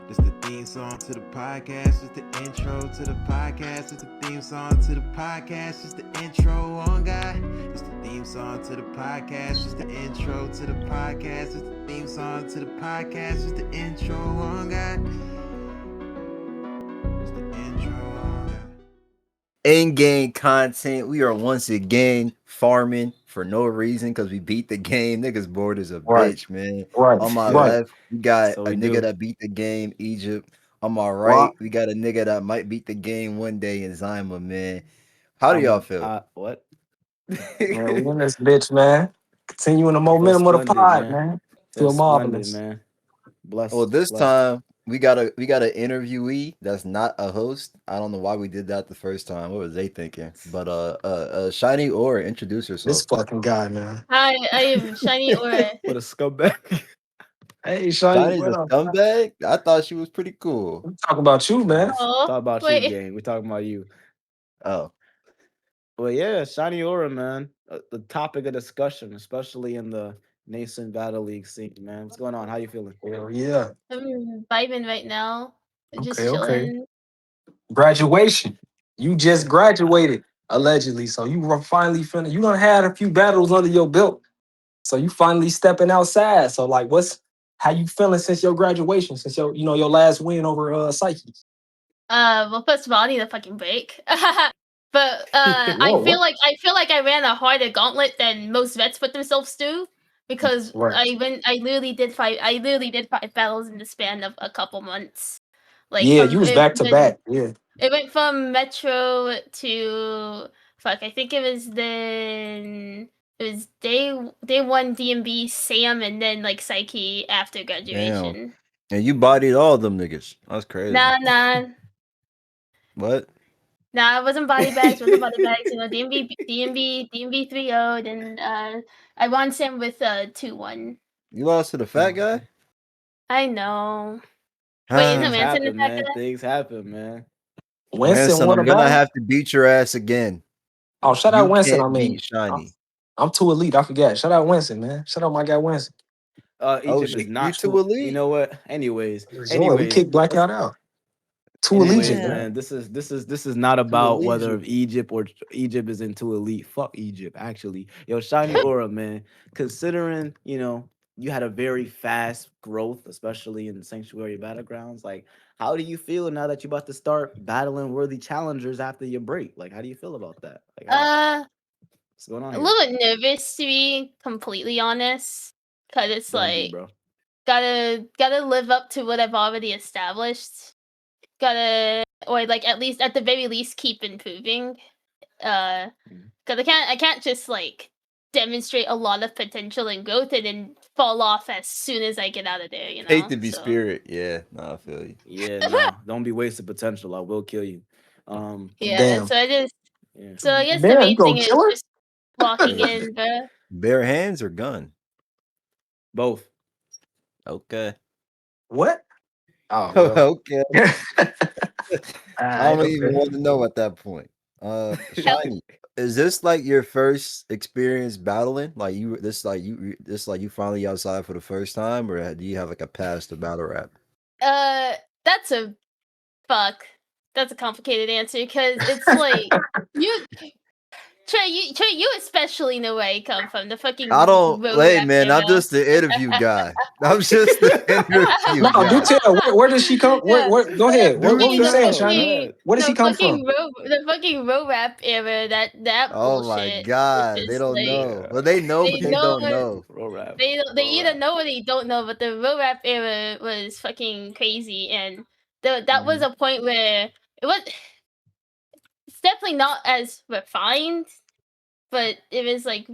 It's the theme song to the podcast. It's the intro to the podcast. It's the theme song to the podcast. It's the intro on God. It's the theme song to the podcast. It's the intro to the podcast. It's the theme song to the podcast. It's the intro on God. It's the intro on God. In-game content. We are once again farming for no reason because we beat the game. Niggas bored as a Right, bitch, man. right, On my right. left, we got So a we nigga do. that beat the game, Egypt. On my right, Wow. we got a nigga that might beat the game one day in Zyma, man. How do y'all feel? What? Man, we in this bitch, man. Continuing the I feel momentum of the splendid, pod, man. man. Feel Feel splendid, marvelous. man. Well, Blessed. this blessed. time we got an interviewee that's not a host. I don't know why we did that the first time. What was they thinking? But Shiny or introduce This yourself. fucking guy, man. Hi, I am Shiny Aura. What a scumbag. Hey, Shiny, Shiny's what a up? scumbag. I thought she was pretty cool. We talk about you, man. Oh, Talk about wait. you, gang. We talking about you. Oh. Well, yeah, Shiny Aura, man. The topic of discussion, especially in the nascent Battle League scene, man. What's going on? How you feeling? Hell yeah. I'm vibing right now. Just Okay, okay. chilling. Graduation. You just graduated, allegedly. So you were finally finished. You done had a few battles under your belt. So you finally stepping outside. So like how you feeling since your graduation, since your last win over Psyche? Well, first of all, I need a fucking break. But Whoa, I feel what? like I ran a harder gauntlet than most vets put themselves through because Right. I literally did five battles in the span of a couple months. Like Yeah, from you was back to back. Yeah. It went from Metro to I think it was day one DMB Sam and then like Psyche after graduation. And you bodied all of them niggas. That's crazy. Nah. What? Nah, it wasn't body bags, you know, DMB 3-0, then I won Sam with 2-1. You lost to the fat guy? I know. Wait, isn't Things Manson the happen, fat man. guy? Things happen, man. Winston, what I'm gonna about have to beat your ass again. Oh, shout out You Winston. I can't mean, beat Shiny. I'm too elite. I forget. Shout out Winston, man. Shout out my guy Winston. Egypt shit, is not you too elite? You know what? Anyways, We kicked Blackout out. Too anyways, elite, man. This is not about whether if Egypt is into elite. Fuck Egypt, actually. Yo, Shiny Aura, man. Considering, you had a very fast growth, especially in Sanctuary Battlegrounds. Like, how do you feel now that you're about to start battling worthy challengers after your break? Like, how do you feel about that? Like, what's going on A here? little bit nervous to be completely honest, because it's Don't be, like bro. gotta live up to what I've already established. Or like at the very least keep improving. Because I can't just like demonstrate a lot of potential and growth and then fall off as soon as I get out of there. You know. Hate to be spirit. Yeah, no, I feel you. Yeah, no, don't be wasted potential. I will kill you. Yeah. Damn. So I just. Yeah. So I guess Damn, the you main gonna thing is kill her? just walking in, bro. Bare hands or gun? Both. Okay. What? Oh, well. Okay. I don't even want to know at that point. Shiny, is this like your first experience battling? Like this you finally outside for the first time, or do you have like a past of battle rap? That's a That's a complicated answer because it's like Trey, you especially know where I come from. The fucking I don't. road Hey, rap man, I'm era. just the interview guy. I'm just the interview No, do guy. tell. Where does she come? Yeah. Go ahead. What were you tell. saying, Go Shiny? ahead. Where does she come from? The fucking road rap era. That Oh bullshit. my god, It's they just don't like, know. Well, they know, but they don't know. Roll rap. They Roll either rap. know or they don't know. But the road rap era was fucking crazy, and that was a point where it was. It's definitely not as refined, but it was like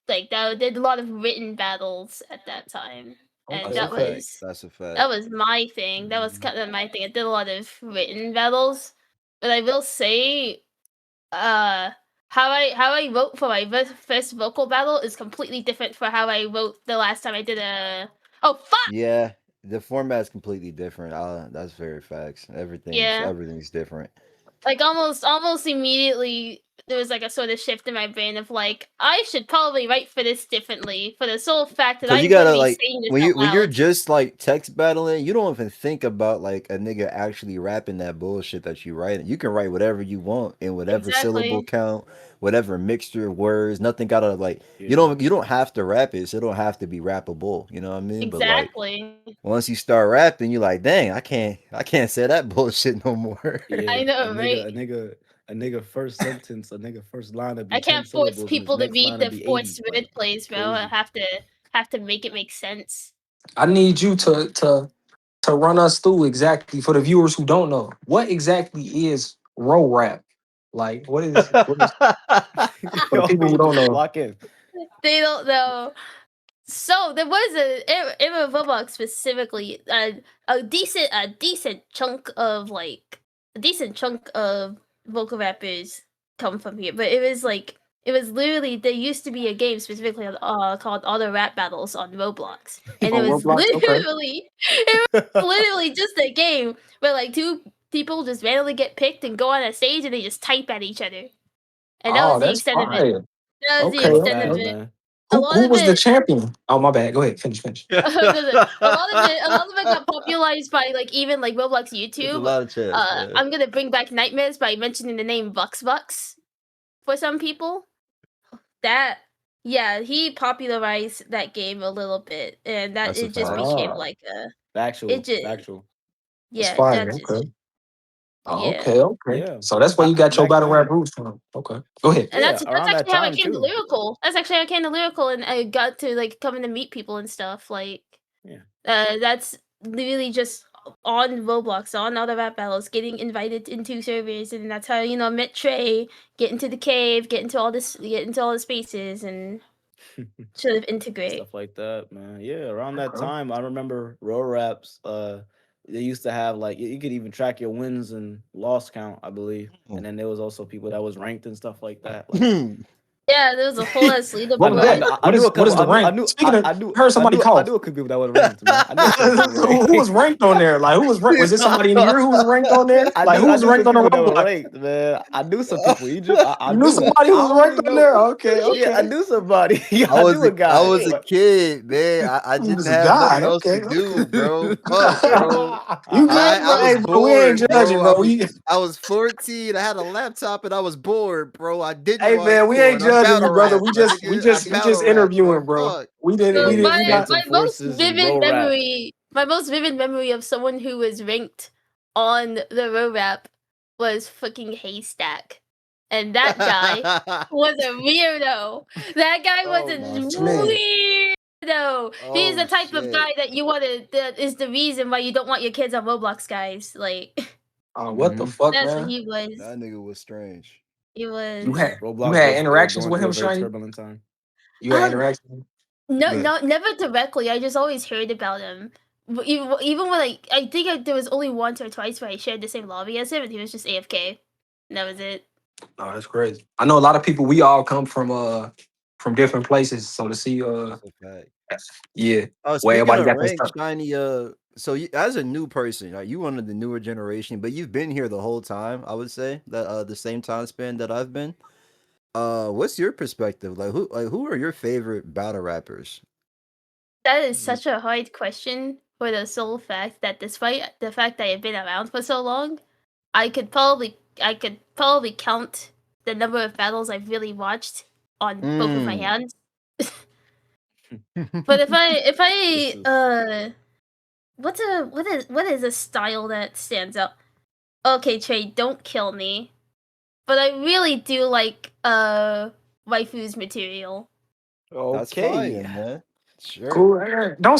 that did a lot of written battles at that time, and That's a fact. that was my thing. That was kind of my thing. I did a lot of written battles, but I will say, how I wrote for my first vocal battle is completely different for how I wrote the last time I did a. Oh fuck! Yeah, the format's completely different. That's very facts. Everything's different. Like almost immediately there was like a sort of shift in my brain of like I should probably write for this differently for the sole fact that Cause I'm you going to gotta be like saying this when out you're loud. just like text battling, you don't even think about like a nigga actually rapping that bullshit that you write. You can write whatever you want in whatever syllable Exactly. count, whatever mixture of words. Nothing gotta like Yeah. you don't have to rap it, so it don't have to be rappable. You know what I mean? But like Exactly. once you start rapping, you're like, dang, I can't say that bullshit no more. Yeah, I know, right? a nigga first sentence, a nigga first line would be I 10 can't force syllables, and his people to next line read would the be 80. forced word Like plays, bro. I crazy. have to make it make sense. I need you to run us through exactly for the viewers who don't know what exactly is row rap. Like what is for the Yo, people who don't just know? walk in. They don't know. So there was in Roblox specifically a decent chunk of vocal rappers come from here, but it was literally there used to be a game specifically called Auto Rap Battles on Roblox, and Oh, Roblox. Okay. literally just a game where like two people just randomly get picked and go on a stage and they just type at each other, and that was Oh, the that's extent of it. fire. That was the Okay, Not extent okay. of bad, it. man. A Who lot of was the it champion? Oh, my bad. Go ahead. Finish. a lot of it got popularized by like even like Roblox There's a YouTube. lot of chance, man. I'm gonna bring back nightmares by mentioning the name Bucks for some people. That he popularized that game a little bit, and that That's a it just fact. became Ah, like a Factual, just factual. that's yeah fire. that just Okay. Oh, yeah. okay. Yeah. So that's where you got your Back battle rap then, roots from. Okay. Go ahead. And yeah, that's around that actually how I time came to too. lyrical. That's actually how I came to lyrical, and I got to like coming to meet people and stuff. Like, Yeah. that's literally just on Roblox, on all the rap battles, getting invited into servers, and that's how I met Trey, get into the cave, get into all the spaces, and sort of integrate. Stuff like that, man. Yeah, around that Okay. time, I remember row raps. They used to have like you could even track your wins and loss count, I believe. And then there was also people that was ranked and stuff like that. Like Yeah, there was a whole ass What was that? I knew a What couple. is the rank? Speaking of, heard somebody I cough. knew a couple people that was ranked, man. I knew a couple people who, ranked. who was ranked on there? Like who was ranked? Was there somebody in here who was ranked on there? I Like who knew was some ranked on the people that were Roblox? ranked, man. I knew some people. Egypt, I You knew knew. somebody who I was don't ranked really on know. there? Okay, Yeah, I okay. knew somebody. Yeah, I I was knew a I guy. was a But kid, man. I He didn't was a have guy. nothing else Okay, to do, bro. Fuck, okay. bro. You good, I bro? Hey, was bro, we ain't bored, judging, bro. bro. We, I was 14. I had a laptop and I was bored, bro. I didn't hey, watch man, we ain't porn. I judging you, battle brother. rap, We my just, we nigga. I just, we battle just rap, bro. interviewing, bro. Fuck. We didn't, So we didn't, my we not. Phantom my most Forces and vivid row rap. memory of someone who was ranked on the row rap was fucking Haystack, and that guy was a weirdo. That guy was Oh a my Man, weirdo. He is Oh the type of shit. guy that you want to. That is the reason why you don't want your kids on Roblox, guys. Like what the Mhm. fuck, that's what man? he was. That nigga was strange. He You was. had, you Roblox had was interactions going with through him, a very Shiny? turbulent time. You had Um, interactions? no, Good. never directly. I just always heard about him. Even when I think there was only once or twice where I shared the same lobby as him, and he was just AFK. And that was it. Oh, that's crazy. I know a lot of people. We all come from different places, so to see That's a fact. yeah, Oh, where speaking everybody of got their rank, stuff. Shiny, so you, as a new person, you one of the newer generation, but you've been here the whole time, I would say, that the same time span that I've been. What's your perspective? Who are your favorite battle rappers? That is Mm. such a hard question for the sole fact that despite the fact that I've been around for so long, I could probably count the number of battles I've really watched on both of my Mm. hands. But if I This is- what is a style that stands out? Okay, Trey, don't kill me. But I really do like waifu's material. That's fire, Okay. man. Sure. Cool. Don't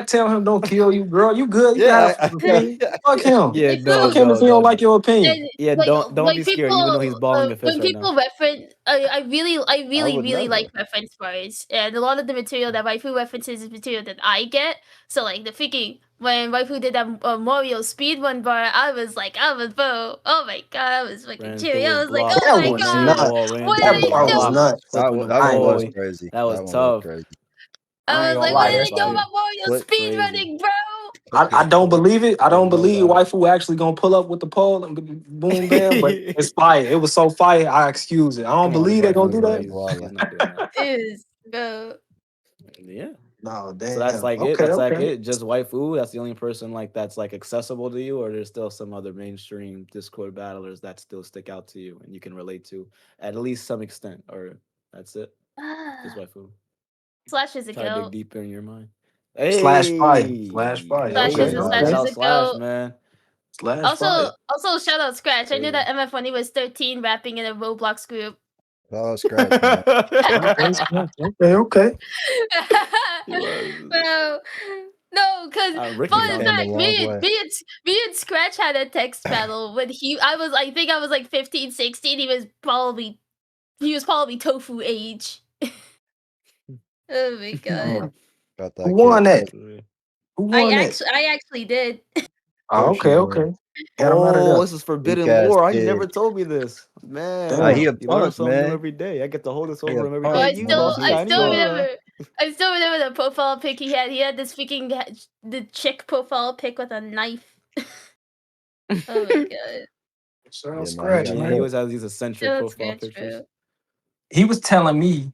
tell him don't kill you, girl. You good? You Yeah. got an opinion. Fuck him. Yeah, It's no, Fuck him if he don't no. like your opinion. And Yeah, like don't be scared, even though he's balling a fist when right now. people reference, I would really like never. reference bars, and a lot of the material that waifu references is material that I get. So like the freaking when waifu did that Mario speedrun bar, I was bro, oh my god, I was fucking Ran cheering. through I his was like, block, oh That my was tornado god, nuts. wall, ran what through did That his I bar do? was block, nuts. flipping the That one was boy. crazy. That was That one was tough. crazy. I I ain't was gonna like, lie, what that did I do shit. about Mario Clip crazy. speedrunning, bro? I don't believe it. I don't No believe lie. waifu actually gonna pull up with the pole and boom bam. But it's fire. It was so fire. I excuse it. I don't Come on, believe they're gonna waifu, do bro. that. He's not doing that. Is bro. Yeah. No, So that's damn. like it. Okay, That's like okay. it. Just waifu. That's the only person like that's like accessible to you, or there's still some other mainstream Discord battlers that still stick out to you and you can relate to at least some extent, or that's it. Just waifu. Slash is a Try to dig goat. deeper in your mind. Slash fire. Hey, Slash fire. Slash Okay, is a shout Slash okay. is out a Slash, goat. man. Slash fire. Also shout out Scratch. I knew Crazy. that MF when he was 13 rapping in a Roblox group. Oh, scratch, man. Okay, okay. He was. Bro, no, because Ricky fun found Came a fact, long me and, way. me, and, me and Scratch had a text battle when I think I was like 15, 16. He was probably tofu age. Oh my god. Got Who that won kick. that? Who won that? I actually did. Oh, course you okay, did. okay. Got him out of Oh, there. this is Forbidden Weak ass Lore. He kid. never told me this. Man, Damn. He a you learn punk, something new man. every day. I get to hold this He over a him every Oh, day. punk, You man. lost He a Shiny I still punk. Aura. remember. I still remember the profile pic he had. He had this freaking the chick profile pic with a knife. Oh my god. Shout out Yeah, nah, he Scratch, got Yeah, man. he always has these eccentric That's profile good, pictures. true. He was telling me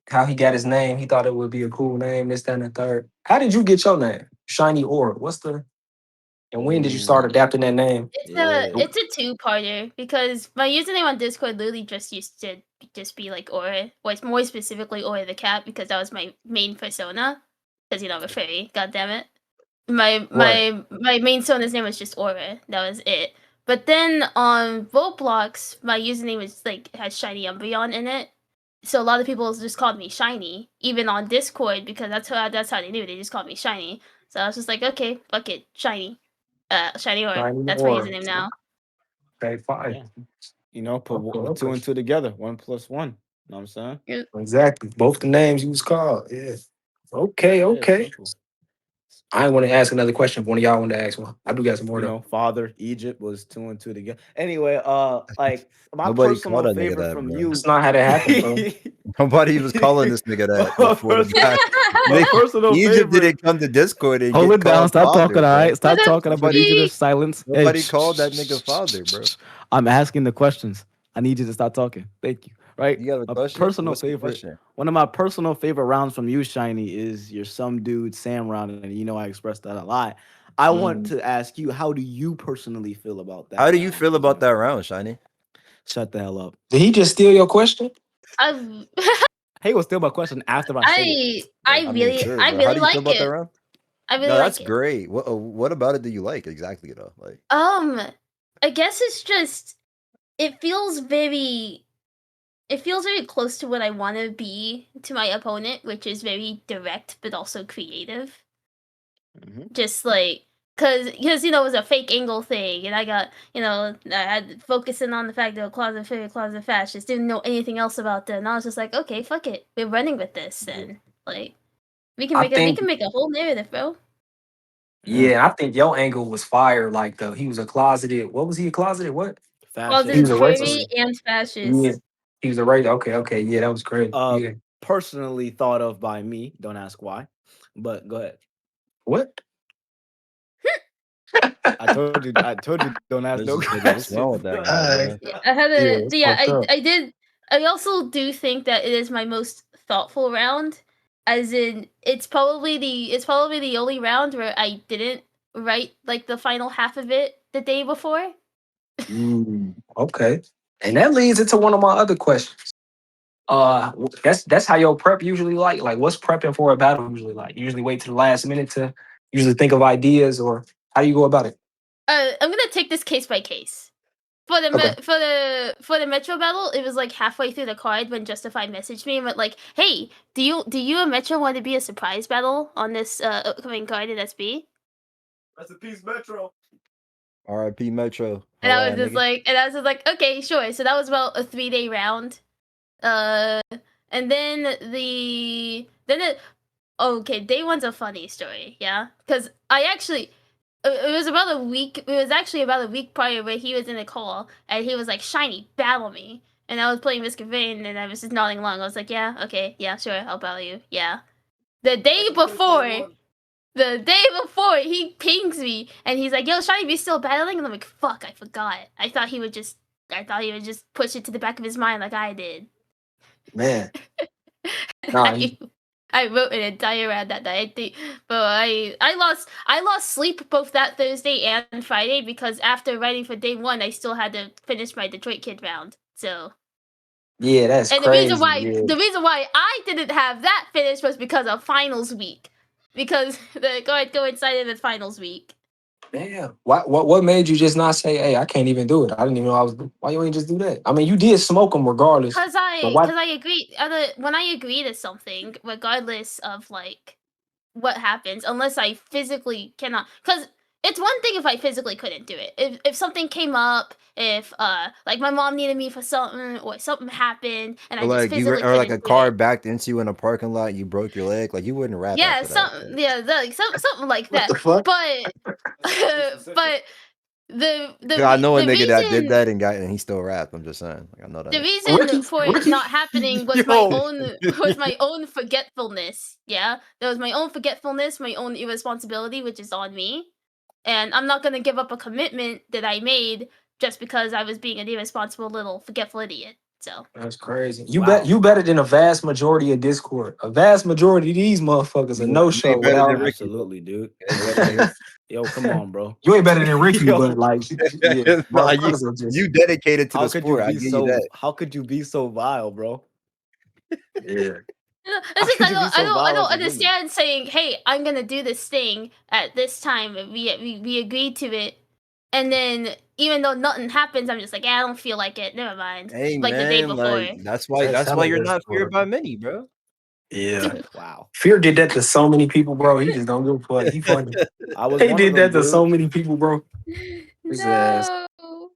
how he got his name. He thought it would be a cool name, this, that, and the third. How did you get your name? Shiny Aura. What's the and when did you start Ooh, adapting that name? yeah. It's a two-parter because my username on Discord literally just used to just be like Aura, or it's more specifically Aura the cat because that was my main persona. Because I'm a furry, god damn it. My Right. main persona's name was just Aura. That was it. But then on Roblox, my username is like has Shiny Umbreon in it. So a lot of people just called me Shiny, even on Discord because that's how they knew. They just called me Shiny. So I was just like, okay, fuck it, Shiny. Shiny Aura. Shiny That's my Aura. username now. Okay, fine. Yeah. You know, put Okay, two okay. and two together. 1 + 1. Know what I'm saying? Exactly. Both the names you was called. Yeah. Okay, Yeah, okay. simple. I want to ask another question if one of y'all want to ask one. I do got some more You though. know, father Egypt was 2 and 2 together. Anyway, like my Nobody called personal that nigga favorite that, from bro. you. That's not how that happened, bro. Nobody was calling this nigga that my before the personal, guy. my personal Egypt favorite. didn't come to Discord and Hold get it down. called Stop father, talking. All bro. right. Stop What a talking. I'm gonna need you to silence. Hey, Nobody called that nigga father, bro. I'm asking the questions. I need you to stop talking. Thank you. Right. You got a My question? personal What's the favorite. question? One of my personal favorite rounds from you, Shiny, is your some dude Sam round, and you know I expressed that a lot. I want to ask you, how do you personally feel about that? How do you round? feel about that round, Shiny? Shut the hell up. Did he just steal your question? I've, Hey, was still my question after I say it. I mean, sure, I but how really do you feel like about that it. round? I really No, that's like it. great. What about it do you like exactly though? Like, I guess it's just it feels very close to what I want to be to my opponent, which is very direct but also creative. Mhm. Just like because it was a fake angle thing, and I got I had focusing on the fact that closet fairy, closet fascist, didn't know anything else about that, and I was just like, okay, fuck it, we're running with this then. Like we can I make think a whole narrative, bro. yeah, I think your angle was fire. Like he was a closeted. What was he a closeted? What? He Closeted was a Fascist. racist. fairy and Yeah, fascist. he was a racist. Okay, okay, yeah, that was great. Yeah. Personally thought of by me. Don't ask why, but go ahead. What? I told you. Don't ask there's no this nigga, what's questions. wrong with that guy, Alright. man? I had Yeah, a it's fucked up. I did. I also do think that it is my most thoughtful round, as in it's probably the only round where I didn't write like the final half of it the day before. Okay, and that leads into one of my other questions. That's how your prep usually like. Like, what's prepping for a battle usually like? You usually wait to the last minute to usually think of ideas, or how do you go about it? I'm gonna take this case by case. For the Okay. for the Metro battle, it was like halfway through the card when Justified messaged me and went like, "Hey, do you and Metro want to be a surprise battle on this upcoming card in SB?" Rest in peace, Metro. R.I.P. Metro. And I was Alright, just nigga. like, okay, sure. So that was about a 3-day round. And then okay, day one's a funny story, yeah, because I actually. It was about a week. It was actually about a week prior where he was in a call and he was like, "Shiny, battle me," and I was playing Risk of Rain and I was just nodding along. I was like, "Yeah, okay, yeah, sure, I'll battle you." Yeah. The day before, the day before, he pings me and he's like, "Yo, Shiny, be still battling?" And I'm like, "Fuck, I forgot. I thought he would just push it to the back of his mind like I did." Man, nah, I wrote an entire round that night. I think, but I lost sleep both that Thursday and Friday because after writing for day 1, I still had to finish my Detroit Kid round. So yeah, that's and crazy. the reason why I didn't have that finished was because of finals week. Because the coincided with finals week. Damn. What made you just not say, "Hey, I can't even do it"? I didn't even know I was. Why you ain't just do that? I mean, you did smoke them regardless. Because But why? I agree. When I agree to something, regardless of like what happens, unless I physically cannot, because it's one thing if I physically couldn't do it. If something came up, if like my mom needed me for something or something happened and I Or just like physically or like couldn't a do car it. backed into you in a parking lot, you broke your leg, like you wouldn't rap Yeah, after that. like something like What that. the fuck? But but Yeah, I know a the nigga that did reason that and he still rapped. I'm just saying, like I know the that. reason for it Ricky. not happening was my own forgetfulness. Yeah, there was my own forgetfulness, my own irresponsibility, which is on me, and I'm not gonna give up a commitment that I made just because I was being an irresponsible little forgetful idiot. So That's crazy. Wow. You better than a vast majority of Discord. A vast majority of these motherfuckers are no You show ain't better without. than Ricky, bro. Absolutely, dude. You ain't better than Yo, come on, bro. You ain't better than Ricky, Yo. but like, yeah, Nah, motherfuckers are just you dedicated to How the could you sport. I be give you that. how could you be so vile, bro? yeah. it's just could you be so I vile don't as a human? understand saying, "Hey, I'm gonna do this thing at this time." And we agreed to it, and then even though nothing happens, I'm just like, "I don't feel like it. Never mind." Hey Like the day man, before. like that's That's why hella you're not feared Discord. by many, bro. Yeah. Wow. Fear did that to so many people, bro. He just don't give a fuck. He funny. I was He one of did them, that to dude. so many people, bro. His ass. No.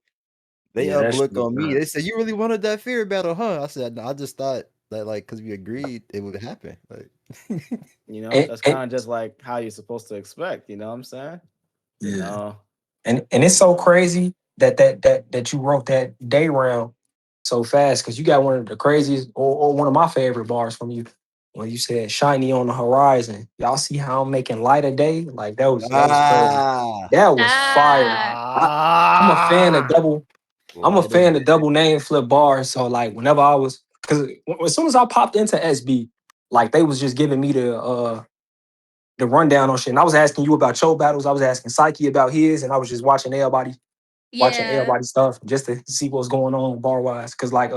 They Yeah, that look shit on me. nuts. They said you really wanted that fear battle, huh? I said I just thought that like because we agreed it would happen. Like You know, And, that's and kind of just like how you're supposed to expect, you know what I'm saying? But yeah. no. And it's so crazy that you wrote that day round so fast because you got one of the craziest or one of my favorite bars from you when you said "shiny on the horizon." Y'all see how I'm making light of day? Like that was crazy. ah, That was fire. I'm a fan of double. I'm a light of fan of double name flip bars. So like whenever I was, because as soon as I popped into SB, like they was just giving me the rundown on shit. And I was asking you about your battles. I was asking Psyche about his, and I was just watching Yeah. everybody's stuff just to see what's going on bar wise. Cause like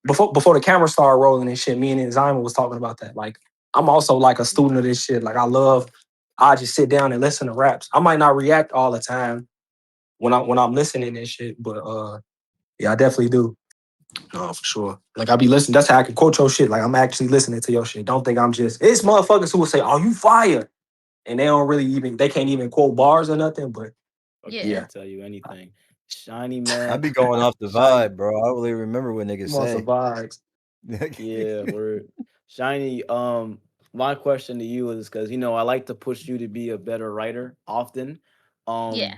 before the camera started rolling and shit, me and Zyma was talking about that. Like I'm also like a student of this shit. Like I just sit down and listen to raps. I might not react all the time when I'm listening and shit, but yeah, I definitely do. No, for sure. Like I be listening. That's how I can quote your shit. Like I'm actually listening to your shit. Don't think I'm just. It's motherfuckers who will say, "Oh, you fire," and they can't even quote bars or nothing. But Yeah. yeah, Tell you anything. Shiny man. I be going off the Shiny. vibe, bro. I don't really remember what niggas I'm on some say. vibes. Yeah, we're Shiny. My question to you is because I like to push you to be a better writer often. Yeah.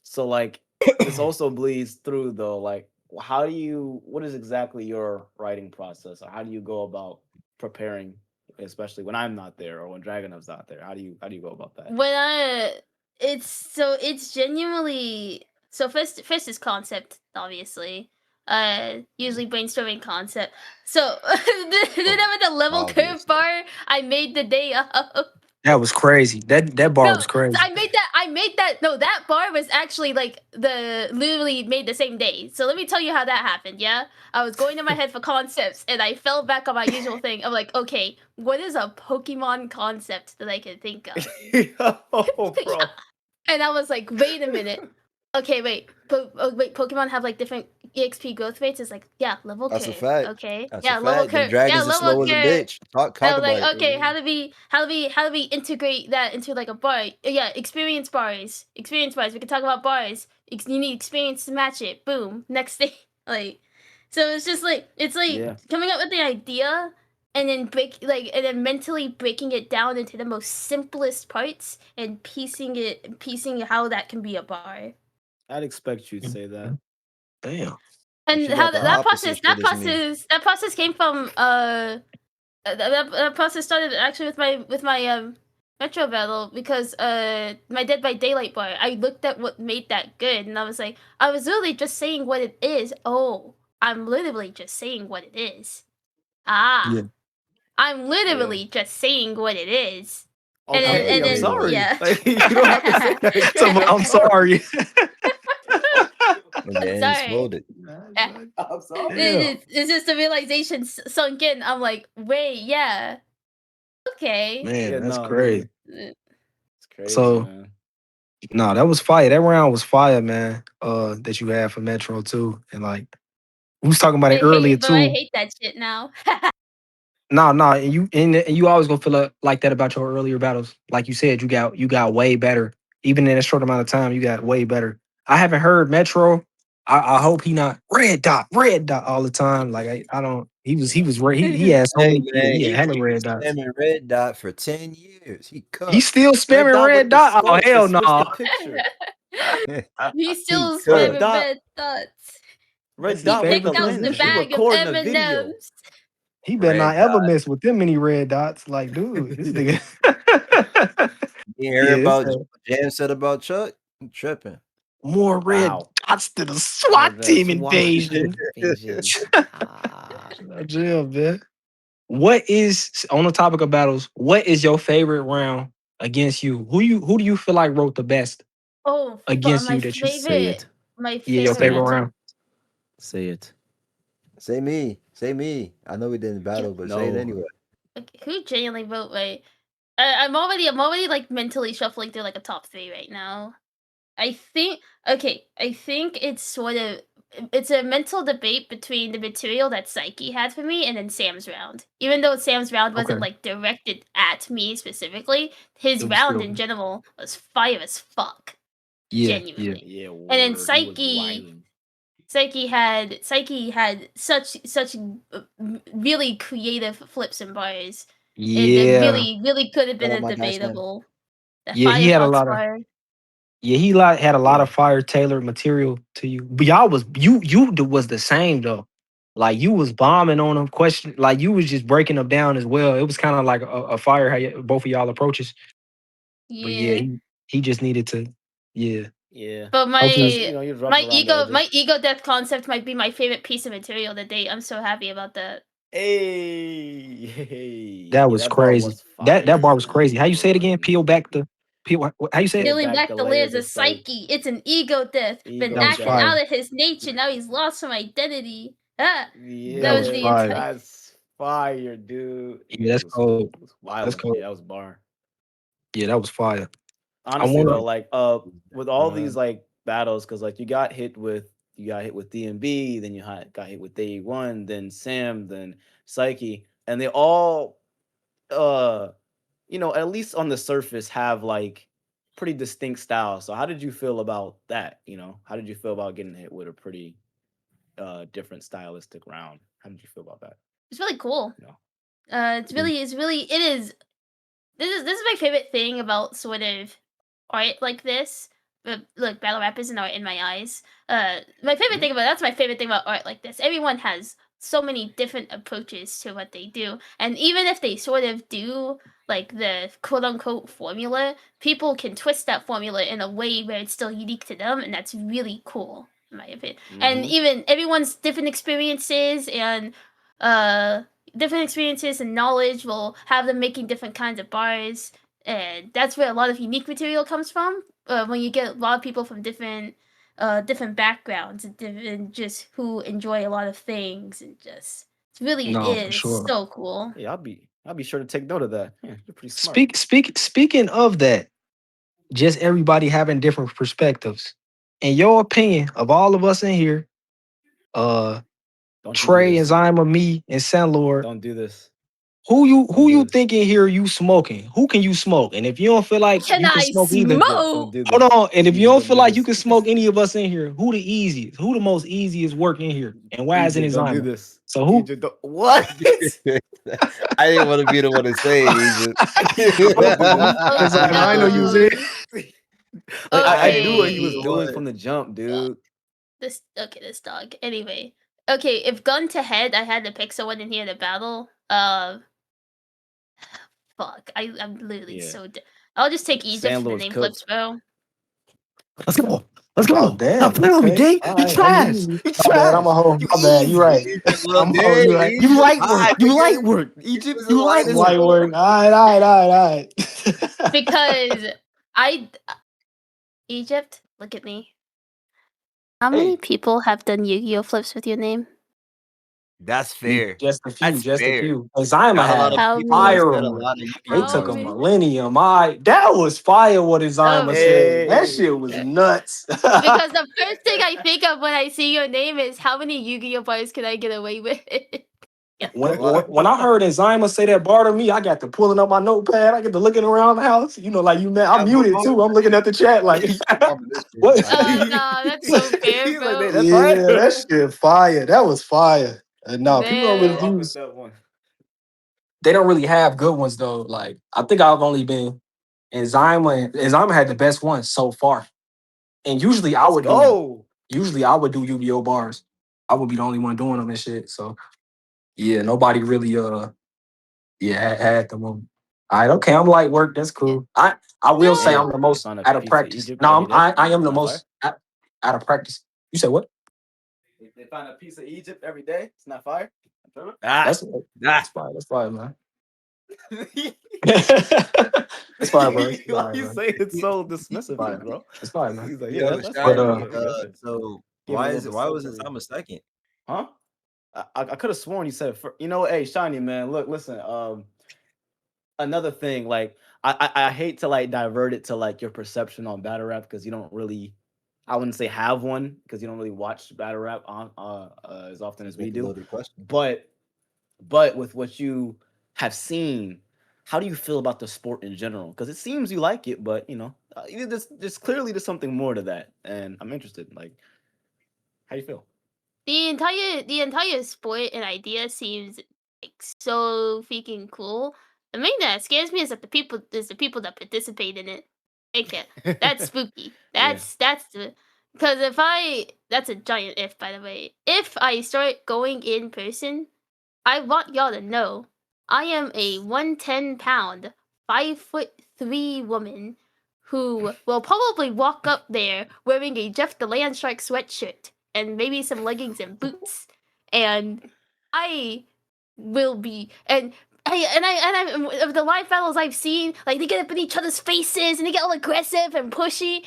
So like this also bleeds through though. Like, what is exactly your writing process, or how do you go about preparing, especially when I'm not there or when Dragonov's not there? How do you go about that? When it's genuinely first is concept, obviously. Usually brainstorming concept. So the level curve Obviously. bar I made the day of. That was crazy. That bar No, was crazy. I made that. No, that bar was actually like literally made the same day. So let me tell you how that happened. Yeah, I was going in my head for concepts, and I fell back on my usual thing of like, okay, what is a Pokemon concept that I can think of? Oh, bro. And I was like, wait a minute. Okay, wait. Wait, Pokemon have like different EXP growth rates. It's like, yeah, level That's a curve. fact. Okay. That's yeah, a level fact. Them curve. Yeah, dragons are level slow as a curve. bitch. Talk I was about like, it. okay, how do we integrate that into like a bar? Yeah, experience bars. Experience bars. We can talk about bars. You need experience to match it. Boom. Next thing. Like, so it's just like Yeah. coming up with the idea and then mentally breaking it down into the most simplest parts and piecing how that can be a bar. I'd expect you to say that. Damn. And She how got the that opposite shit as me. process came from that process started actually with my Metro Battle because my Dead by Daylight bar, I looked at what made that good and I was like, I was literally just saying what it is. Oh, I'm literally just saying what it is. Yeah. I'm literally just saying what it is. Okay, and I'm then sorry. yeah. Like, you don't have to say that again. So, I'm sorry. And then Sorry. exploded. I'm sorry. Yeah. It's just the realization sunk in. I'm like, wait, yeah. Okay. Man, Yeah, that's no, crazy. Uh, it's crazy, So, man. no, that was fire. That round was fire, man. That you had for Metro too, and like we was talking about it earlier but I too. hate that shit now. No, no, and you always gonna feel like that about your earlier battles. Like you said, you got way better. Even in a short amount of time, you got way better. I haven't heard Metro. I hope he not red dot all the time. Like I don't. He was he had so Hey many. Yeah, man, he had hella he red was dots. spamming red dot for 10 years. He He's cooked. still Red spamming dot red with the dot. Oh smoke to hell switch no. the picture. He's He still cooked. Red spamming dot. red dots. Red That's his He dot with favorite the picked out the lens. We position. bag of recording a video. M&Ms. He better Red not ever dot. miss with them many red dots. Like, dude, this nigga. You hear Yeah, this about what Jam said about Chuck? He tripping. more red Wow. dots to the More SWAT than team SWAT invasion. invasion. Ah. Jail, man. What is on the topic of battles? What is your favorite round against you? Who do you feel like wrote the best Oh, against my you that you? Say favorite, it. my Yeah, your Say favorite favorite it. mental. round. Say it. Say me. Say me. I know we didn't battle, but say it No. anyway. Okay, who genuinely wrote my? I'm already like mentally shuffling through like a top 3 right now. I think it's sort of it's a mental debate between the material that Psyche had for me and then Sam's round. Even though Sam's round wasn't Okay, like directed at me specifically, his it was round still. in general was fire as fuck, Yeah, yeah. genuinely. Yeah, And then word. He was wilding. Psyche had such really creative flips and bars. It Yeah, really could have been Shout out a my guy Sam. debatable. The yeah. He had a Firefox lot of. bar. Yeah, he had a lot Yeah. of fire tailored material to you. But was the same though. Like you was bombing on him, question like you was just breaking them down as well. It was kind of like a fire how both of y'all approaches. But yeah, Yeah. he just needed to. Yeah, Yeah. But hopefully. You know, he was rough around the my edges. ego death concept might be my favorite piece of material to date. I'm so happy about that. Hey. That Yeah, was that bar crazy. was That bar fire, was crazy. How you say it again? man. Peel back the peel. How you say it? Peel Peeling back back the the layers layers of of psyche. psyche. It's an ego death. Been Ego That was acting death. fire. out of his nature. Now he's lost some identity. Ah, That that was was the Yeah, fire. entire. that's fire, dude. Yeah, Yeah, that's cold. it was That's wilding. cold. Yeah, that was bar. Yeah, that was fire. I Honestly want though, to. like with Go all these ahead. like battles, because like you got hit with DMB, then you got hit with Day One, then Sam, then Psyche, and they all at least on the surface have like pretty distinct styles. So how did you feel about that? How did you feel about getting hit with a pretty different stylistic round? How did you feel about that? It's really cool. You know? It is. This is my favorite thing about sort of art like this. But look, battle rap is an art in my eyes. My favorite Mhm. thing about that's my favorite thing about art like this. Everyone has so many different approaches to what they do, and even if they sort of do like the quote unquote formula, people can twist that formula in a way where it's still unique to them, and that's really cool in my opinion. And Mhm. even everyone's different experiences and uh knowledge will have them making different kinds of bars, and that's where a lot of unique material comes from. When you get a lot of people from different backgrounds and just who enjoy a lot of things, and just it really No, for is sure. so cool. Yeah, I'll be sure to take note of that. Yeah, you're pretty smart. Speaking of that, just everybody having different perspectives. In your opinion, of all of us in here, uh, Don't you do Trey and this. Zyma, me and Sanlor, Don't do this. who Don't do you this. think in here you smoking? Who can you smoke? And if you don't feel like Can you can I smoke either, Egypt, don't smoke? do hold this. on. And if you Egypt, don't don't feel do like you this. can smoke any of us in here, who the easiest? Who the most easiest work in here? And why isn't it Egypt, don't do Zyma? this. So who? Egypt, don't. What? I didn't want to be the one to say it, Egypt. Don't do this. Because I Don't know do you was this. in. Like I I didn't knew want what to he be was the doing one. from the jump, dude. This dog. Anyway, if gun to head, I had to pick someone in here to battle. fuck. I'm literally Yeah. so. I'll just take Egypt for the Sandlord's name cooked. flips, bro. Let's go. Let's Oh go. damn. Stop playing with me, Okay. G. All You right. trash. You My bad. trash. I'm a hoe. You My bad. You easy. right. I'm a hoe. You right. You light work. Alright, You nigga. light work. Egypt, was you a light light work. White word. All right. Because Egypt, look at me. How many Hey. people have done Yu-Gi-Oh flips with your name? That's fair. Just a few. That's Just a fair. few. Zyma Not a lot had of How people have many? fire said a one. lot of They Yu-Gi-Oh took a bars. many? millennium. That was fire. What Zyma said. That Okay. shit was nuts. Because the first thing I think of when I see your name is how many Yu-Gi-Oh bars can I get away with? Yeah. When I heard Zyma say that bar to me, I got to pulling up my notepad. I get to looking around the house. You know, like you man, I'm Yeah, muted before, too. I'm looking at the chat like before this shit, what? like, Oh no, that's so fair, He's like, bro. that's fine. Yeah, that shit fire. That was fire. No, people don't really Man. use. They don't really have good ones though. Like I think I've only been and Zyma had the best ones so far. And usually I Let's would do go. Yu-Gi-Oh bars. I would be the only one doing them and shit. So yeah, nobody really had them on. All right, okay, I'm light work. That's cool. I will say Hey, I'm No. the they most found a out of piece of practice. Egypt No, every day. I am It's the not fire. most out of practice. You said what? They find a piece of Egypt every day. It's not fire. That's ah. that's fine. That's fine, man. That's fine, bro. It's Why fine, you man. say it's so It's dismissive, fine. bro? It's fine, man. He's like, yeah, Yo, that's But fire. Shiny, Yeah, we got that. so Give it a why little was it desultory. time a second? Huh? I could have sworn you said, you know, hey, Shiny, man, look, listen. Another thing, like, I hate to like divert it to like your perception on battle rap because you don't really, I wouldn't say have one because you don't really watch battle rap on as often as we Make a do. loaded question. But with what you have seen, how do you feel about the sport in general? Because it seems you like it, but you know, there's clearly there's something more to that, and I'm interested. Like, how do you feel? The entire sport and idea seems like so freaking cool. The main thing that scares me is that the people that participate in it. Okay, that's spooky. Yeah. That's the because if I that's a giant if by the way. If I start going in person, I want y'all to know I am a 110-pound, 5'3" woman who will probably walk up there wearing a Jeff the Landshark sweatshirt and maybe some leggings and boots, and I will be and. Of the live battles I've seen, like they get up in each other's faces and they get all aggressive and pushy.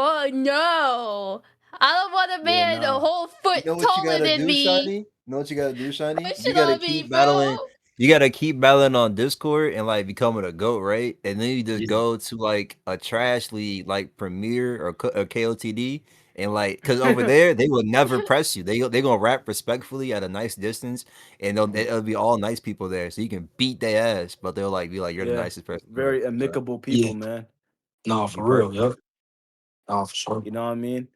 No, I don't want a man a whole foot You know what you taller gotta than do, me. Shiny? You know what you gotta do, Shiny? Push You it gotta on me, keep battling. bro. You gotta keep battling on Discord and like becoming a GOAT, right? And then you just go to like a trash league like Premier or KOTD and like because over there they will never press you. They gonna rap respectfully at a nice distance and it'll be all nice people there, so you can beat their ass, but they'll like be like you're the Yeah, nicest person. very ever. So, amicable Yeah. people, man. No, be for real. perfect. Yep. No, for sure. You know what I mean?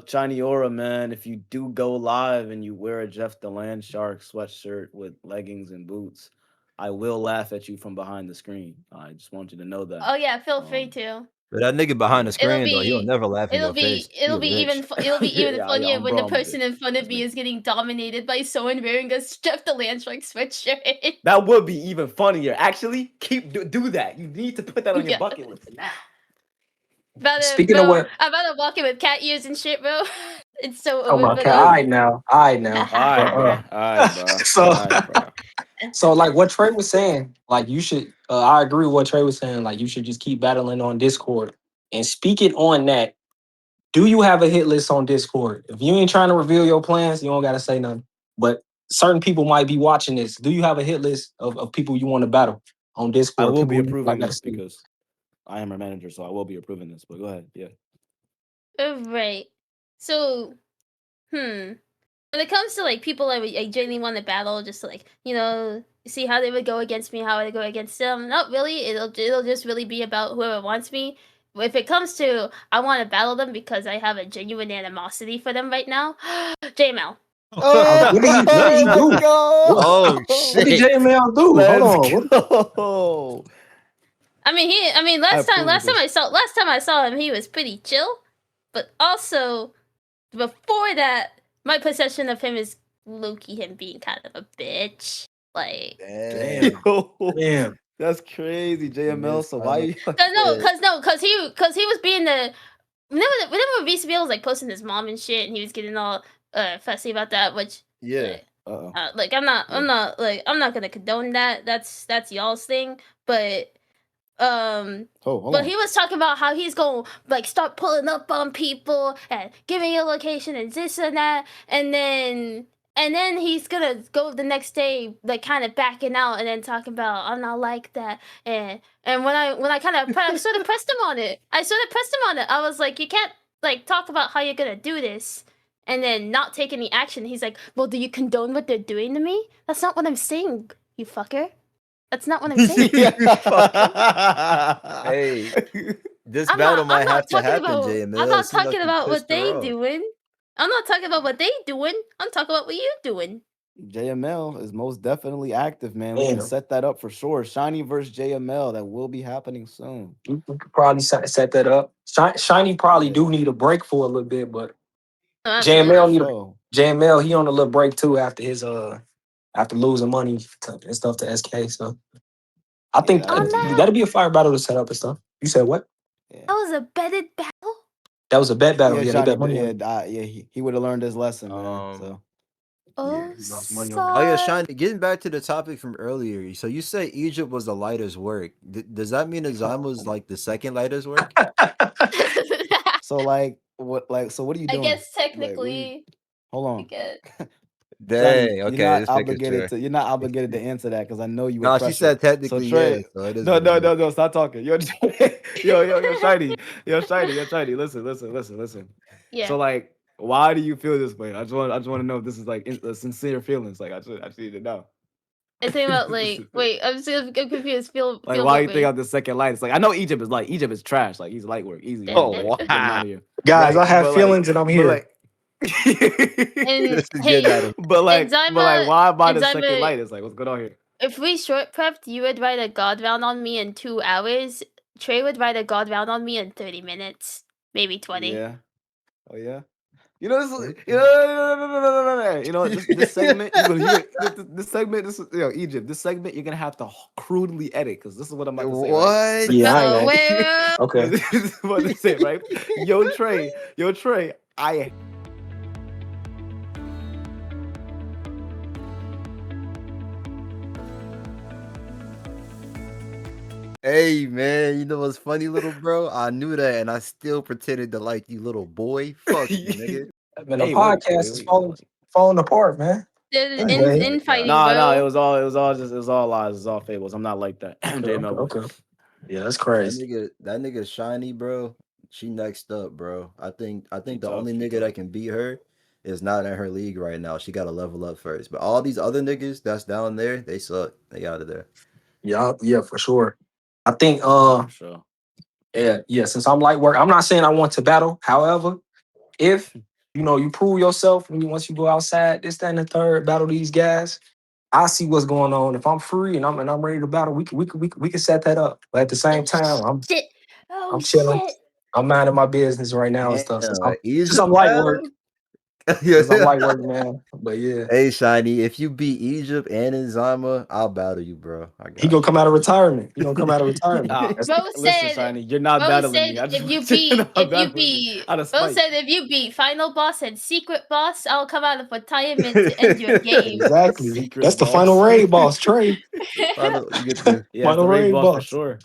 Shiny Aura, man, if you do go live and you wear a Jeff the Land Shark sweatshirt with leggings and boots, I will laugh at you from behind the screen. I just want you to know that. Oh yeah, feel free to. But that nigga behind the Yeah. screen though, he'll never laugh in It'll your be face. He a bitch. it'll be even Yeah, funnier when bro, the I'm person good. in front of That's me me. is getting dominated by someone wearing a Jeff the Landshark sweatshirt. That would be even funnier. Actually, do that. You need to put that on your Yeah. bucket list now. Speaking of what, I'm about to walk in with cat ears and shit, bro. It's so oh over, my but god, all right now. All right, bro. All right, bro. So All right, bro. so like what Trey was saying, like you should I agree with what Trey was saying, like you should just keep battling on Discord. And speaking on that, do you have a hit list on Discord? If you ain't trying to reveal your plans, you don't gotta say nothing. But certain people might be watching this. Do you have a hit list of people you want to battle on I Discord? will be People you approving like to this see. because I am a manager, so I will be approving this. But go ahead. Yeah. Right. So, when it comes to like people I genuinely want to battle, just to, like, you know, see how they would go against me, how I would go against them. Not really. It'll just really be about whoever wants me. If it comes to I want to battle them because I have a genuine animosity for them right now, JML. What did he do? Let's go. Oh What did shit. JML do? Let's Hold on. go. I mean, last time I saw him, he was pretty chill. But also, before that, my perception of him is low-key him being kind of a bitch. Like, Damn. Yo, Damn. that's crazy, JML. Miss So why you? cause he was being the whenever VCBL was like posting his mom and shit, and he was getting all fussy about that, which Yeah. like I'm not gonna condone that. That's y'all's thing, but Hold but on. he was talking about how he's gonna like start pulling up on people and giving you a location and this and that, and then he's gonna go the next day like kind of backing out and then talking about I'm not like that, and when I kind of sort of pressed him on it, I was like, you can't like talk about how you're gonna do this and then not take any action. He's like, well, do you condone what they're doing to me? That's not what I'm saying, you fucker. That's not what I'm saying. Hey, this I'm battle not might have to talking happen, about. JML. I'm It not seems like talking you about pissed what they her off. doing. I'm not talking about what they doing. I'm talking about what you doing. JML is most definitely active, man. We can Damn. set that up for sure. Shiny versus JML, that will be happening soon. We could probably set that up. Shiny probably do need a break for a little bit, but JML need JML, he on a little break too after his after losing money and stuff to SK. So I think that'd be a fire battle to set up and stuff. You said what? That was a betted battle. That was a bet battle. Yeah, Yeah, Shiny, they bet money on it. he would have learned his lesson, man. So Oh, he lost money on so that. Oh yeah, Shiny. Getting back to the topic from earlier. So you say Egypt was the lightest work. Does that mean Azam was like the second lightest work? so like what so what are you I doing? guess Like, what are you- technically, hold I on. guess. Dang. Shiny, Okay, you're not just making obligated sure. to. You're not obligated to answer that because I know you. No, With she pressure. said technically So Trey, yeah. So it is. no, what it is. no. Stop talking. Yo, Shiny, Shiny. Listen. Yeah. So like, why do you feel this way? I just want to know if this is like sincere feelings. Like I just need to know. I think about like, wait, I'm confused. Feel Like feel why what you think way? I'm the second lightest? Like I know Egypt is trash. Like he's light work, easy. Oh, Get him wow. out of here. Guys, I have but feelings and I'm but here. like, And This is hey, getting out of but like, Enzyma- why am I the Enzyma- second lightest? Like what's going on here? if we short prepped, you would write a god round on me in 2 hours. Trey would write a god round on me in 30 minutes, maybe 20. Yeah. Oh yeah. You know this. No. You know this segment. This segment. Egypt. This segment you're gonna have to crudely edit because this is what I'm about to say. What? Right? Yeah, I ain't Wait. Okay. This is what to say, right? Yo Trey. I. Hey man, you know what's funny, little bro? I knew that, and I still pretended to like you, little boy. Fuck you, nigga. Man, the Hey, podcast is falling apart, man. Anyway. Infighting, No, bro. it was all lies. It was all fables. I'm not like that. JML was. Okay. Yeah, that's crazy. That nigga Shiny, bro. She next up, bro. I think the only nigga that can beat her is not in her league right now. She got to level up first. But all these other niggas that's down there, they suck. They out of there. Yeah, for sure. I think Sure. yeah, since I'm light work, I'm not saying I want to battle. However, if you prove yourself once you go outside, this, that, and the third, battle these guys, I see what's going on. If I'm free and I'm ready to battle, we can set that up. But at the same time, I'm chilling. Shit. I'm minding my business right now and stuff. Since I'm light work. Since I'm light work, man. But yeah. Hey Shiny, if you beat Egypt and Inzama, I'll battle you, bro. He gonna come out of retirement. Bro Listen, Shiny, you're not battling me. If you beat final boss and secret boss, I'll come out of retirement to end your game. Exactly. That's the final raid boss, Trey. Final raid boss for sure.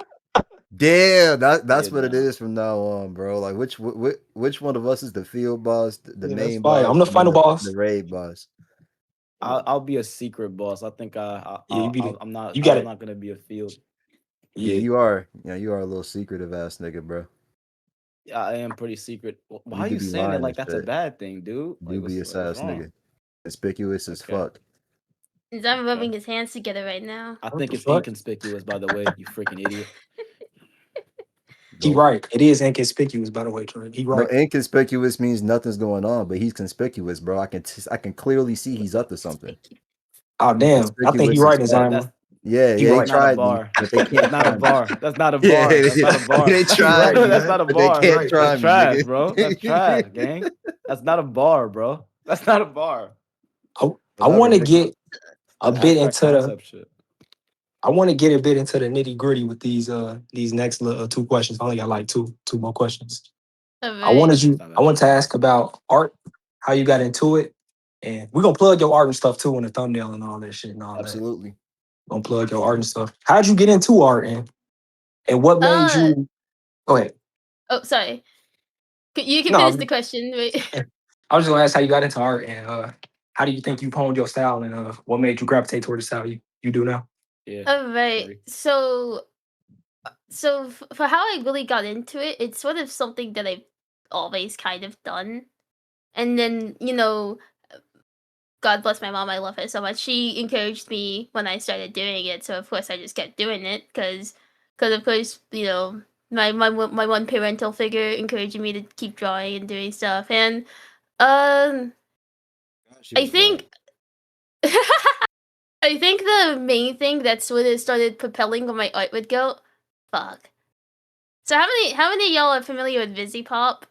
Damn, that's what it is from now on, bro. Like which one of us is the field boss, the main boss? I'm the final boss, the raid boss. I'll be a secret boss. I think I'm not. I'm not gonna be a field. Yeah, you are. Yeah, you are a little secretive ass nigga, bro. Yeah, I am pretty secret. Why are you saying it like that's a bad thing, dude? Dubious ass nigga. Conspicuous as fuck. I'm rubbing his hands together right now. I think it's inconspicuous, by the way, you freaking idiot. He right. It is inconspicuous, by the way, Trey. He right. Bro, inconspicuous means nothing's going on, but he's conspicuous, bro. I can clearly see he's up to something. Oh damn! I think he right, Designer. Yeah, he right. Tried, but they can't. That's not a bar. That's not a bar. Yeah, that's not a bar. They tried. That's not a bar. They can't try That's trash, bro. That's trash, gang. That's not a bar, bro. That's not a bar. I want to get a bit Abstract into the. concept shit. I want to get a bit into the nitty gritty with these next two questions. I only got like two more questions. I Alright. want to ask about art, how you got into it, and we're gonna plug your art and stuff too in the thumbnail and all that shit and all that. Absolutely. Gonna plug your art and stuff. How'd you get into art and what made you? Go ahead. Oh, sorry. You can No, finish the question. Wait. I was just gonna ask how you got into art and how do you think you honed your style and what made you gravitate toward the style you do now? Yeah. All right. So for how I really got into it, it's sort of something that I've always kind of done. And then, God bless my mom, I love her so much. She encouraged me when I started doing it, so of course I just kept doing it because of course, my one parental figure encouraging me to keep drawing and doing stuff. And I think I think the main thing that sort of started propelling where my art would go. Fuck. So how many of y'all are familiar with VisiPop?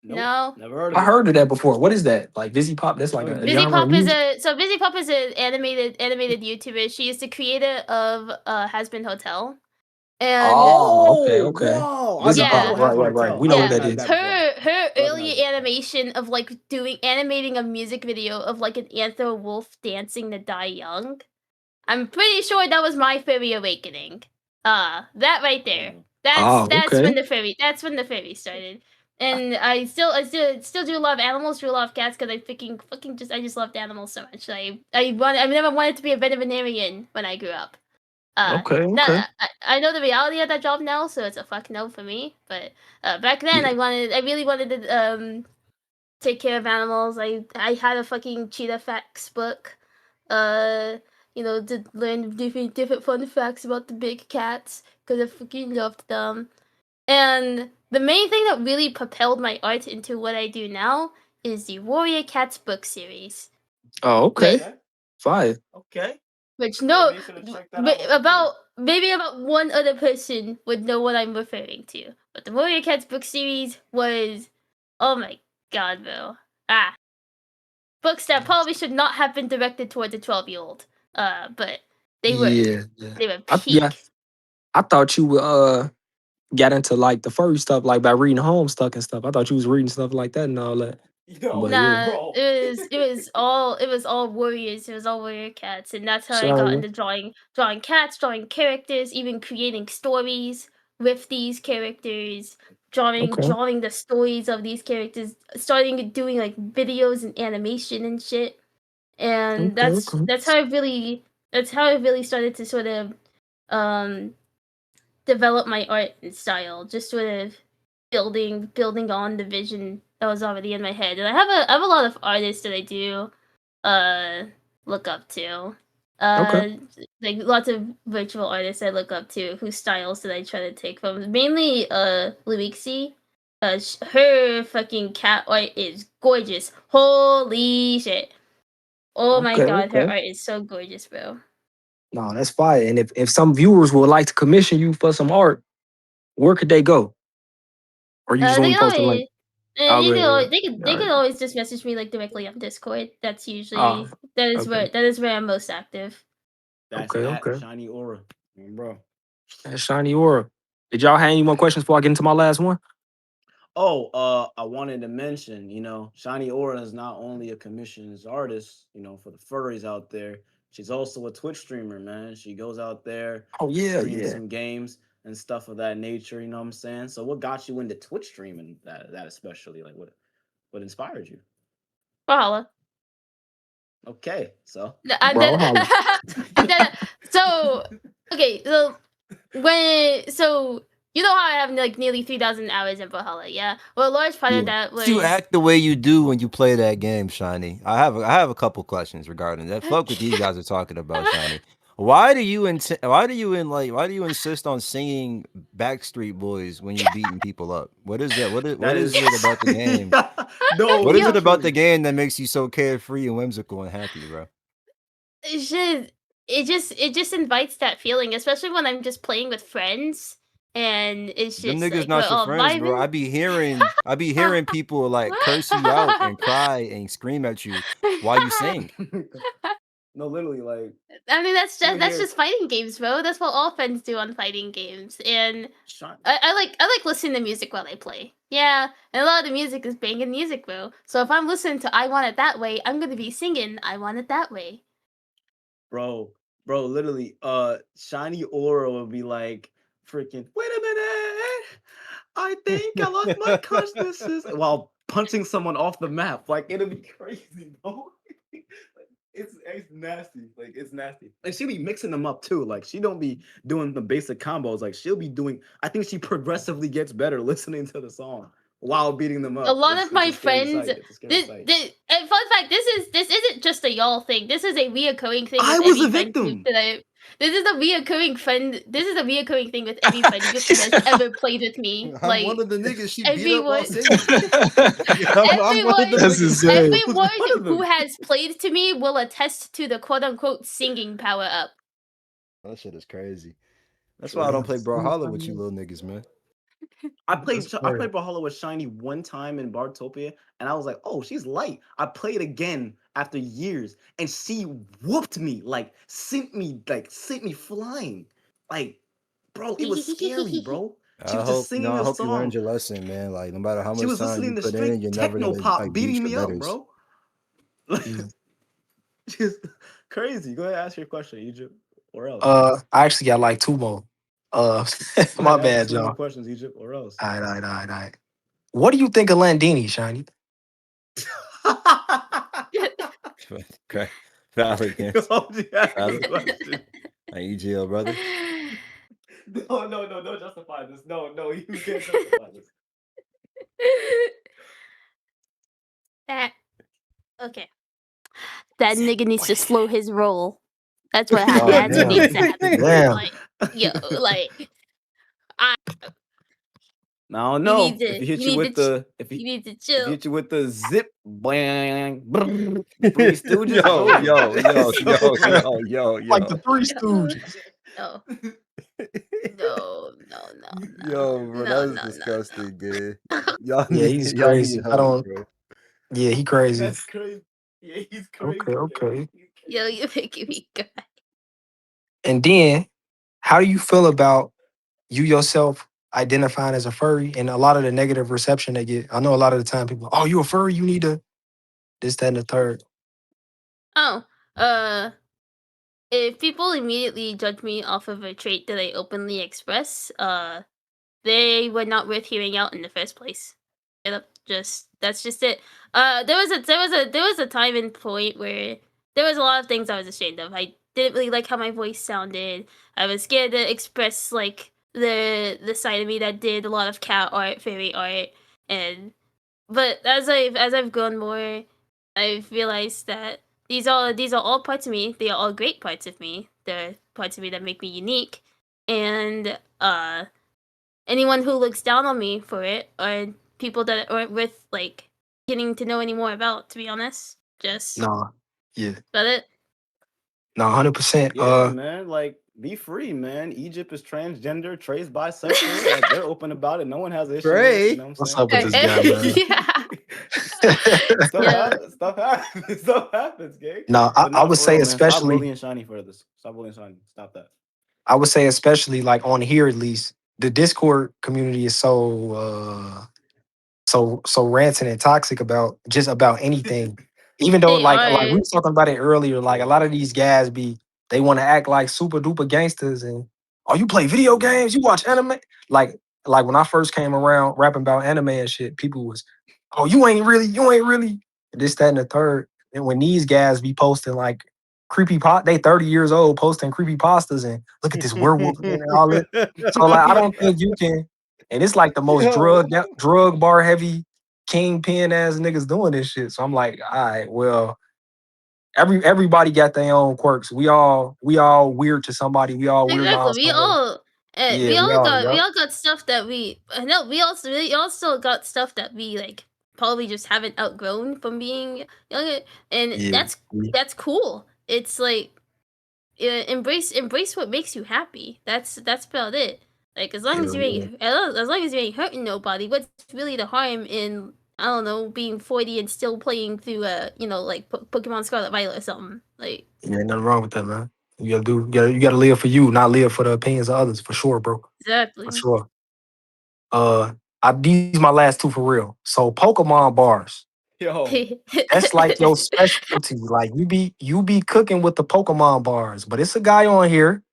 Nope, No. never heard of I it. heard of that before. What is that? Like VisiPop? That's like a genre of VisiPop is music? VisiPop is an animated YouTuber. She is the creator of Has Been Hotel. And okay. Whoa, VisiPop, Yeah. right. We know what that is. her early animation of like animating a music video of like an anther wolf dancing to die young. I'm pretty sure that was my fairy awakening. That right there. That's okay. when the fairy started. And I still do love animals, do love cats because I just loved animals so much. I never wanted to be a veterinarian when I grew up. Okay. I know the reality of that job now, so it's a fuck no for me. But back then, Yeah. I really wanted to take care of animals. I had a fucking cheetah facts book, to learn different fun facts about the big cats because I fucking loved them. And the main thing that really propelled my art into what I do now is the Warrior Cats book series. Oh, okay. Fire. Okay. Which Maybe you should check that out. maybe about one other person would know what I'm referring to. But the Warrior Cats book series was, oh my god, bro. Books that probably should not have been directed towards a 12-year-old. But they were. Yeah. They were peak. I thought you would got into like the furry stuff like by reading Homestuck and stuff. I thought you was reading stuff like that and all that. But Nah, bro. it was all warriors. It was all warrior cats, and that's how I got into drawing cats, drawing characters, even creating stories with these characters, drawing the stories of these characters, starting doing like videos and animation and shit. And that's how I really started to sort of develop my art and style, just sort of building on the vision that was already in my head. And I have a lot of artists that I do look up to. Like lots of virtual artists I look up to whose styles that I try to take from. Mainly Luixie. Her fucking cat art is gorgeous. Holy shit. Oh my god, her art is so gorgeous, bro. No, that's fire. And if some viewers would like to commission you for some art, where could they go? Or you just only post a link? They could always just message me like directly on Discord. That's usually that is where I'm most active. That's Shiny Aura, bro. That's Shiny Aura. Did y'all have any more questions before I get into my last one? Oh, I wanted to mention, Shiny Aura is not only a commissioned artist, for the furries out there. She's also a Twitch streamer, man. She goes out there, streams some games and stuff of that nature. You know what I'm saying? So, what got you into Twitch streaming? That especially, like, what inspired you? Brawlhalla. Okay, so. So you know how I have like nearly 3,000 hours in Brawlhalla, yeah? Well, a large part of that was you act the way you do when you play that game, Shiny. I have a couple questions regarding that. Fuck what these guys are talking about, Shiny. Why do you insist on singing Backstreet Boys when you're beating people up? What is that? What is it about the game? What is it about the game that makes you so carefree and whimsical and happy, bro? It just invites that feeling, especially when I'm just playing with friends. And it's just them niggas like, not your friends, bro. I be hearing people like curse you out and cry and scream at you while you sing. No, literally, like I mean, that's you hear just fighting games, bro. That's what all friends do on fighting games, and Shine. I like listening to music while I play. Yeah, and a lot of the music is banging music, bro. So if I'm listening to "I Want It That Way," I'm gonna be singing "I Want It That Way." Bro, literally, Shiny Aura would be like, freaking, wait a minute, I think I lost my consciousness while punching someone off the map. Like, it'll be crazy, bro. Like, it's nasty. Like, it's nasty. Like, she'll be mixing them up too. Like, she don't be doing the basic combos. Like, she'll be doing, I think she progressively gets better listening to the song while beating them up. A lot It's of my a scary friends. sight. It's a scary sight. And fun fact: this isn't just a y'all thing. This is a reoccurring thing. I With was every a friend group victim. that I. This is a reoccurring friend. This is a reoccurring thing with every friend group that has ever played with me. I'm Like one of the niggas she beat up while everyone, singing. I'm one of the That's niggas. insane. everyone One of who them. has played to me will attest to the quote unquote singing power up. That shit is crazy. That's why I don't play Brawlhalla with you little niggas, man. I played That's I crazy. played Brawlhalla with Shiny one time in Bartopia, and I was like, oh, she's light. I played again after years, and she whooped me, like sent me flying. Like, bro, it was scary, bro. She was just singing I a hope you learned song. your lesson, man. Like no matter how She much was time you listening to put in, straight you're never techno gonna pop like beating beat me your up, betters. bro. Like, Yeah. just crazy. Go ahead, ask your question, Egypt, or else. I actually got like two more. Go My ahead, ask bad, 2 more y'all. questions, Egypt, or else. All right. What do you think of Landini, Shiny? Okay. Valid Yo, answer. you asked the Valid. question. EGL brother. No, don't justify this. No, you can't justify this. That okay. That nigga needs to slow his roll. That's what Oh, that's what damn. needs to happen. Damn. Like, yo, like I don't you know need to if he hit you you need with to the if you he need to if he chill. hit you with the zip bang brrr, Three Stooges. Yo, it's yo, over. yo, It's yo, over. yo, Like the yo. Three Stooges. No, Yo, bro, that is no. disgusting, dude. Y'all Yeah, he's y'all crazy. need help, bro. Yeah, he crazy. That's crazy. Yeah, he's crazy. Okay. Yo, you're making me cry. And then, how do you feel about you yourself identifying as a furry and a lot of the negative reception they get? I know a lot of the time people, oh, you a furry, you need to this, that, and the third. Oh, if people immediately judge me off of a trait that I openly express, they were not worth hearing out in the first place. That's just it. There was a time and point where there was a lot of things I was ashamed of. I didn't really like how my voice sounded. I was scared to express like the side of me that did a lot of cat art, fairy art, and but as I've grown more, I've realized that these are all parts of me. They are all great parts of me. They're parts of me that make me unique, and anyone who looks down on me for it are people that aren't worth like getting to know any more about. To be honest, just Nah. Yeah. about it. No, 100%. Yeah, man. Like, be free, man. Egypt is transgender, Trey's bisexual. Like, they're open about it. No one has an issue with it. Trey? You know what I'm What's saying? up with this guy, man? Yeah. Stuff happens. Stuff happens, gang. No, But I no, would for say real, man. Stop especially bullying Shiny for this. Stop bullying Shiny. Stop that. I would say especially like on here at least, the Discord community is so ranting and toxic about just about anything. Even though They like we are. were talking about it earlier, like a lot of these guys they want to act like super duper gangsters and oh you play video games, you watch anime. Like when I first came around rapping about anime and shit, people was, oh you ain't really this, that, and the third. And when these guys be posting like they 30 years old posting creepy pastas and look at this werewolf and all that. So like I don't think you can, and it's like the most drug bar heavy kingpin ass niggas doing this shit. So I'm like, all right, well, everybody got their own quirks. We all weird to somebody. We all weird Exactly. to We somebody. all Yeah, we all, we yup. all got stuff that we no, we also got stuff that we like probably just haven't outgrown from being younger, and Yeah. that's cool. It's like embrace what makes you happy. That's about it. Like as long as Hell you ain't as long as you ain't hurting nobody, what's really the harm in I don't know, being 40 and still playing through like Pokemon Scarlet Violet or something. Like, Yeah, ain't nothing wrong with that, man. You gotta live for you, not live for the opinions of others, for sure, bro. For exactly. sure. These my last two for real. So Pokemon bars. Yo, That's like your specialty. Like you be cooking with the Pokemon bars. But it's a guy on here.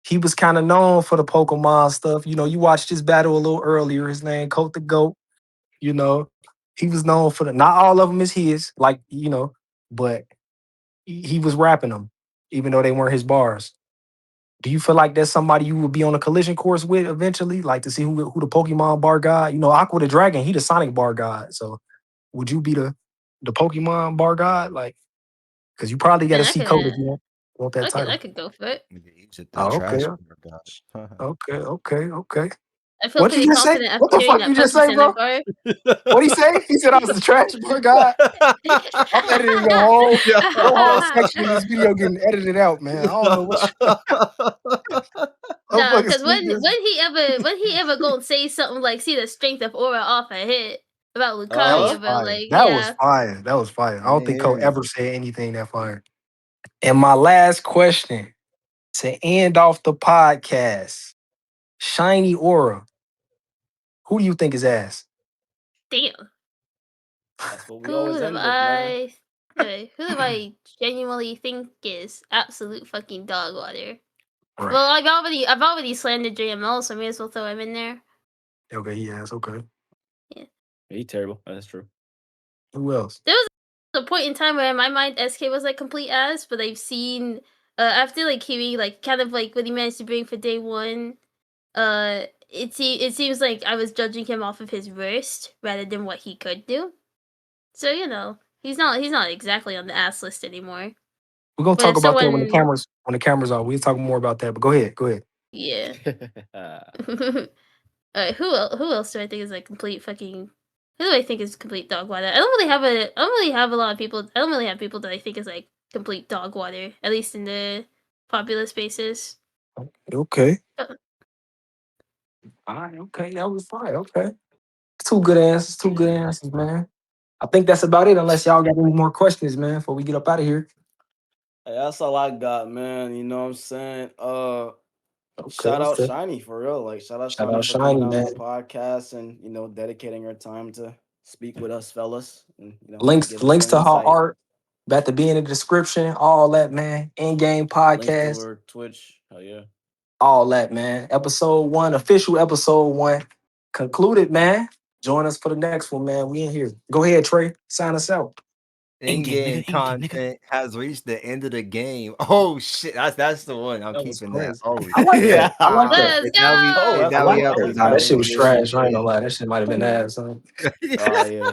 He was kind of known for the Pokemon stuff. You know, you watched his battle a little earlier. His name Coat the Goat. You know, he was known for the. Not all of them is his. Like but he was rapping them, even though they weren't his bars. Do you feel like that's somebody you would be on a collision course with eventually, like to see who the Pokemon bar god? You know, Aqua the Dragon, he the Sonic bar god. So would you be the Pokemon bar god? Like, because you probably got to Man, I see code if could, you want that I title. could go for it. He's the Oh, okay, trash guy. okay. I feel What you pretty just say? confident What after the hearing fuck that you just Poke say, Center bro? bar. What he say? He said I was the trash bar god. I'm editing your whole section of this video getting edited out, man. I don't know what I'm No, fucking because speak this. when he ever gonna say something like, "See the strength of aura off a hit" about That was Lucario, but fire. like, That was yeah, fire. That was fire. I I don't didn't think hear Cole you. ever said anything that fire. And my last question to end off the podcast: Shiny Aura. Who do you think is ass? damn. that's what we Who always have end with, man. who have I genuinely think is absolute fucking dog water? Right. Well, I've already slandered JML, so I may as well throw him in there. Okay, he ass. Okay. He's terrible. That's true. Who else? There was a point in time where in my mind SK was like complete ass, but I've seen after like hearing like kind of like what he managed to bring for day one, it seems like I was judging him off of his worst rather than what he could do. So he's not exactly on the ass list anymore. We're gonna But talk if about that when someone, the cameras are. We'll talk more about that. But go ahead. yeah. Who else do I think is like complete fucking? Who do I think is complete dog water? I don't really have a lot of people. I don't really have people that I think is like complete dog water. At least in the popular spaces. Okay. Uh, All right. Okay. That was fire. Okay. Two good answers. Two good answers, man. I think that's about it. Unless y'all got any more questions, man, before we get up out of here. Hey, that's all I got, man. You know what I'm saying? Okay. Shout What's out that? Shiny for real. Like shout out Shout Shiny out for coming Shiny, on man. the podcast and dedicating her time to speak with us fellas and Links give us links some to her insight. art about to be in the description. All that, man. In-game Links to podcast. her Twitch. Hell yeah. All that, man. Episode 1, official episode 1 concluded, man. Join us for the next one, man. We in here. Go ahead, Trey. Sign us out. In-game content has reached the end of the game. Oh shit, that's the one. I'm That was keeping that. crazy. Oh I like shit. that. I like that. Let's And now we go. and that's I now like we up that. to Nah, that shit Zombie was Edition trash. I ain't gonna 3. lie. That shit might have been ass. Huh? Oh yeah.